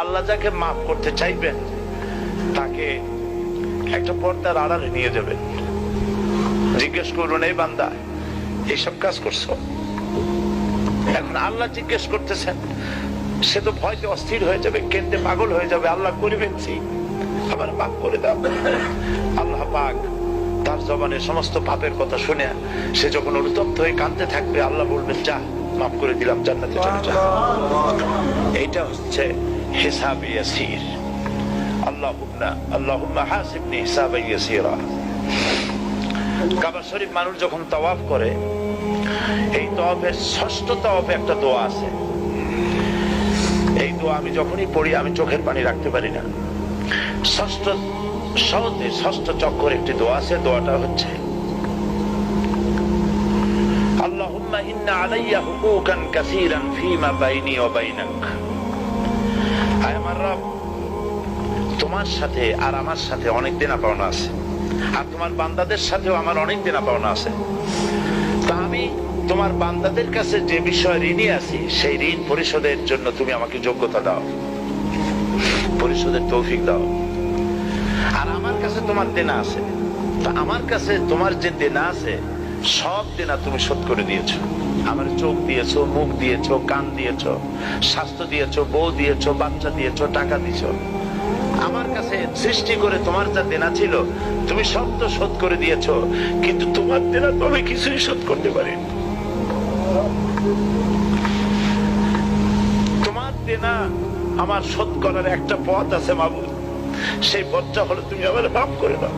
আল্লাহ যাকে মাফ করতে চাইবেন তাকে একটা পর্দার আড়ালে নিয়ে যাবেন, জিজ্ঞেস করুন, এই বান্দা এইসব কাজ করছো? এখন আল্লাহ জিজ্ঞেস করতেছেন, সে তো ভয়তে অস্থির হয়ে যাবে, কেঁদে পাগল হয়ে যাবে, আল্লাহ করে ফেলছি, আবার মাফ করে দাও। আল্লাহ পাক তার জবানের সমস্ত পাপের কথা শুনে সে যখন অনুতপ্ত হয়ে কাঁদতে থাকবে, আল্লাহ বলবেন, যা মাফ করে দিলাম, জান্নাতে চলে যা। এইটা হচ্ছে হিসাব ইয়াসির। আল্লাহুম্মা হাসিবনি হিসাবান ইয়াসিরা। কাবা শরীফ মানুষ যখন তাওয়াফ করে, এই তাওয়াফের ষষ্ঠ তাওয়াফে একটা দোয়া আছে। এই দোয়া আমি যখনই পড়ি আমি চোখের পানি রাখতে পারি না। ষষ্ঠ চক্কর একটি দোয়া আছে, দোয়াটা হচ্ছে, আল্লাহুম্মা ইন্না আলাইয়া হুকুকান কাসীরান ফীমা বাইনি ওয়া বাইনাক। আয় আমার রব, তোমার সাথে আর আমার সাথে অনেক দেনা পাওনা আছে, আর তোমার বান্দাদের সাথেও আমার অনেক দেনা পাওনা আছে। তা আমি তোমার বান্দাদের কাছে যে বিষয়ে ঋণী আছি, সেই ঋণ পরিশোধের জন্য তুমি আমাকে যোগ্যতা দাও, পরিশোধের তৌফিক দাও। আর আমার কাছে তোমার দেনা আছে, তা আমার কাছে তোমার যে দেনা আছে সব দেনা তুমি শোধ করে দিয়েছো। আমার চোখ দিয়েছো, মুখ দিয়েছো, কান দিয়েছো, স্বাস্থ্য দিয়েছো, বউ দিয়েছো, বাচ্চা দিয়েছো, টাকা দিয়েছো। আমার কাছে সৃষ্টি করে তোমার যা দেনা ছিল তুমি সব তো শোধ করে দিয়েছো, কিন্তু তোমার দেনা তো আমি কিছুই শোধ করতে পারিনি। তোমার দেনা আমার শোধ করার একটা পথ আছে মাবুদ, সেই পথটা হলো তুমি আমার মাফ করে দাও।